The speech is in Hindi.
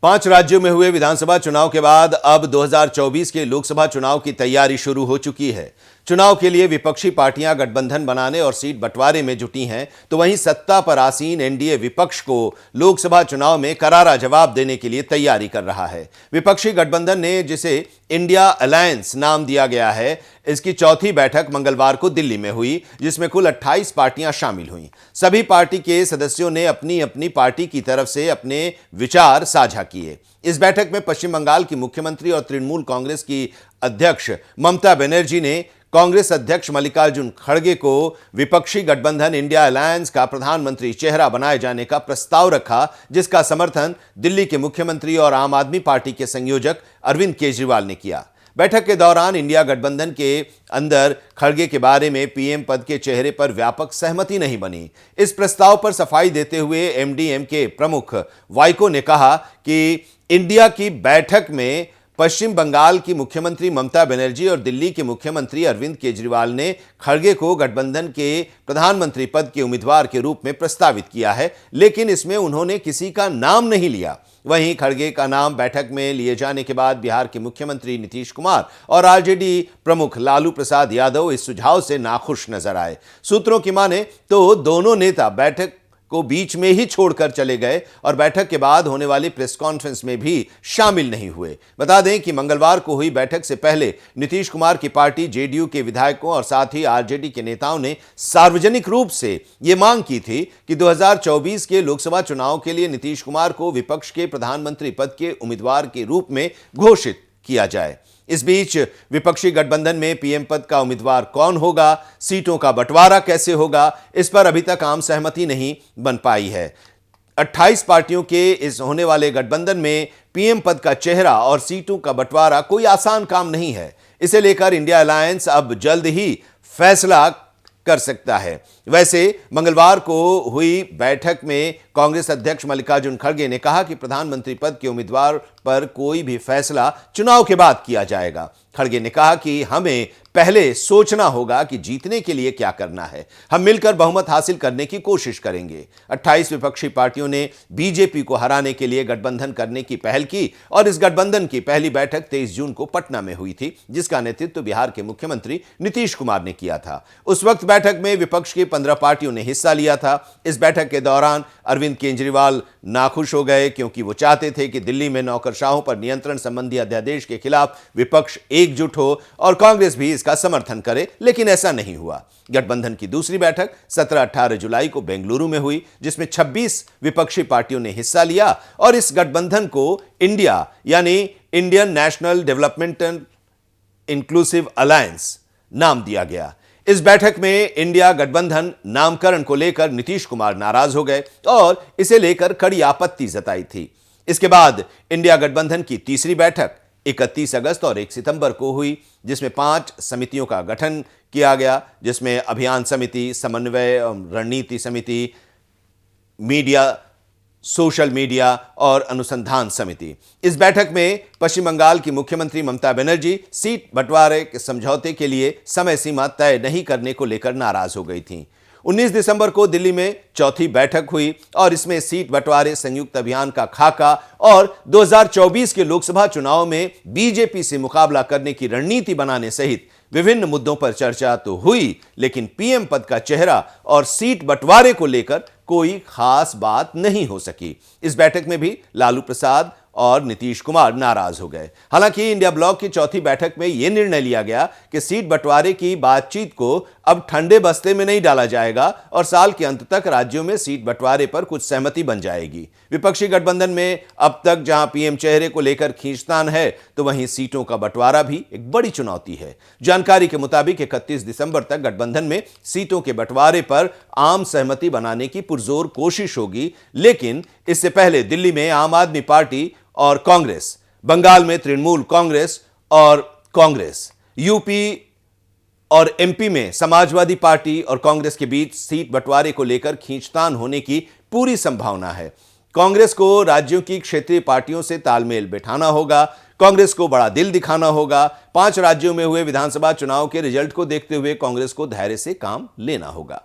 5 राज्यों में हुए विधानसभा चुनाव के बाद अब 2024 के लोकसभा चुनाव की तैयारी शुरू हो चुकी है। चुनाव के लिए विपक्षी पार्टियां गठबंधन बनाने और सीट बंटवारे में जुटी हैं, तो वहीं सत्ता पर आसीन एनडीए विपक्ष को लोकसभा चुनाव में करारा जवाब देने के लिए तैयारी कर रहा है। विपक्षी गठबंधन ने, जिसे इंडिया अलायंस नाम दिया गया है, इसकी चौथी बैठक मंगलवार को दिल्ली में हुई, जिसमें कुल 28 पार्टियां शामिल हुईं। सभी पार्टी के सदस्यों ने अपनी अपनी पार्टी की तरफ से अपने विचार साझा किए। इस बैठक में पश्चिम बंगाल की मुख्यमंत्री और तृणमूल कांग्रेस की अध्यक्ष ममता बनर्जी ने कांग्रेस अध्यक्ष मल्लिकार्जुन खड़गे को विपक्षी गठबंधन इंडिया अलायंस का प्रधानमंत्री चेहरा बनाए जाने का प्रस्ताव रखा, जिसका समर्थन दिल्ली के मुख्यमंत्री और आम आदमी पार्टी के संयोजक अरविंद केजरीवाल ने किया। बैठक के दौरान इंडिया गठबंधन के अंदर खड़गे के बारे में पीएम पद के चेहरे पर व्यापक सहमति नहीं बनी। इस प्रस्ताव पर सफाई देते हुए एमडीएमके प्रमुख वाइको ने कहा कि इंडिया की बैठक में पश्चिम बंगाल की मुख्यमंत्री ममता बनर्जी और दिल्ली के मुख्यमंत्री अरविंद केजरीवाल ने खड़गे को गठबंधन के प्रधानमंत्री पद के उम्मीदवार के रूप में प्रस्तावित किया है, लेकिन इसमें उन्होंने किसी का नाम नहीं लिया। वहीं खड़गे का नाम बैठक में लिए जाने के बाद बिहार के मुख्यमंत्री नीतीश कुमार और आरजेडी प्रमुख लालू प्रसाद यादव इस सुझाव से नाखुश नजर आए। सूत्रों की माने तो दोनों नेता बैठक को बीच में ही छोड़कर चले गए और बैठक के बाद होने वाली प्रेस कॉन्फ्रेंस में भी शामिल नहीं हुए। बता दें कि मंगलवार को हुई बैठक से पहले नीतीश कुमार की पार्टी जेडीयू के विधायकों और साथ ही आरजेडी के नेताओं ने सार्वजनिक रूप से यह मांग की थी कि 2024 के लोकसभा चुनाव के लिए नीतीश कुमार को विपक्ष के प्रधानमंत्री पद के उम्मीदवार के रूप में घोषित किया जाए। इस बीच विपक्षी गठबंधन में पीएम पद का उम्मीदवार कौन होगा, सीटों का बंटवारा कैसे होगा, इस पर अभी तक आम सहमति नहीं बन पाई है। 28 पार्टियों के इस होने वाले गठबंधन में पीएम पद का चेहरा और सीटों का बंटवारा कोई आसान काम नहीं है। इसे लेकर इंडिया अलायंस अब जल्द ही फैसला कर सकता है। वैसे मंगलवार को हुई बैठक में कांग्रेस अध्यक्ष मल्लिकार्जुन खड़गे ने कहा कि प्रधानमंत्री पद के उम्मीदवार पर कोई भी फैसला चुनाव के बाद किया जाएगा। खड़गे ने कहा कि हमें पहले सोचना होगा कि जीतने के लिए क्या करना है। हम मिलकर बहुमत हासिल करने की कोशिश करेंगे। 28 विपक्षी पार्टियों ने बीजेपी को हराने के लिए गठबंधन करने की पहल की और इस गठबंधन की पहली बैठक 23 जून को पटना में हुई थी, जिसका नेतृत्व बिहार के मुख्यमंत्री नीतीश कुमार ने किया था। उस वक्त बैठक में विपक्ष की 15 पार्टियों ने हिस्सा लिया था। इस बैठक के दौरान अरविंद केजरीवाल नाखुश हो गए, क्योंकि वो चाहते थे कि दिल्ली में नौकरशाहों पर नियंत्रण संबंधी अध्यादेश के खिलाफ विपक्ष एकजुट हो और कांग्रेस भी इसका समर्थन करे, लेकिन ऐसा नहीं हुआ। गठबंधन की दूसरी बैठक 17-18 जुलाई को बेंगलुरु में हुई, जिसमें 26 विपक्षी पार्टियों ने हिस्सा लिया और इस गठबंधन को इंडिया यानी Indian national development inclusive alliance नाम दिया गया। इस बैठक में इंडिया गठबंधन नामकरण को लेकर नीतीश कुमार नाराज हो गए और इसे लेकर कड़ी आपत्ति जताई थी। इसके बाद इंडिया गठबंधन की तीसरी बैठक 31 अगस्त और 1 सितंबर को हुई, जिसमें 5 समितियों का गठन किया गया, जिसमें अभियान समिति, समन्वय रणनीति समिति, मीडिया, सोशल मीडिया और अनुसंधान समिति। इस बैठक में पश्चिम बंगाल की मुख्यमंत्री ममता बनर्जी सीट बंटवारे के समझौते के लिए समय सीमा तय नहीं करने को लेकर नाराज हो गई थीं। 19 दिसंबर को दिल्ली में चौथी बैठक हुई और इसमें सीट बंटवारे, संयुक्त अभियान का खाका और 2024 के लोकसभा चुनाव में बीजेपी से मुकाबला करने की रणनीति बनाने सहित विभिन्न मुद्दों पर चर्चा तो हुई, लेकिन पीएम पद का चेहरा और सीट बंटवारे को लेकर कोई खास बात नहीं हो सकी। इस बैठक में भी लालू प्रसाद और नीतीश कुमार नाराज हो गए। हालांकि इंडिया ब्लॉक की चौथी बैठक में यह निर्णय लिया गया कि सीट बंटवारे की बातचीत को अब ठंडे बस्ते में नहीं डाला जाएगा और साल के अंत तक राज्यों में सीट बंटवारे पर कुछ सहमति बन जाएगी। विपक्षी गठबंधन में अब तक जहां पीएम चेहरे को लेकर खींचतान है, तो वहीं सीटों का बंटवारा भी एक बड़ी चुनौती है। जानकारी के मुताबिक 31 दिसंबर तक गठबंधन में सीटों के बंटवारे पर आम सहमति बनाने की पुरजोर कोशिश होगी, लेकिन इससे पहले दिल्ली में आम आदमी पार्टी और कांग्रेस, बंगाल में तृणमूल कांग्रेस और कांग्रेस, यूपी और एमपी में समाजवादी पार्टी और कांग्रेस के बीच सीट बंटवारे को लेकर खींचतान होने की पूरी संभावना है। कांग्रेस को राज्यों की क्षेत्रीय पार्टियों से तालमेल बैठाना होगा, कांग्रेस को बड़ा दिल दिखाना होगा। 5 राज्यों में हुए विधानसभा चुनाव के रिजल्ट को देखते हुए कांग्रेस को धैर्य से काम लेना होगा।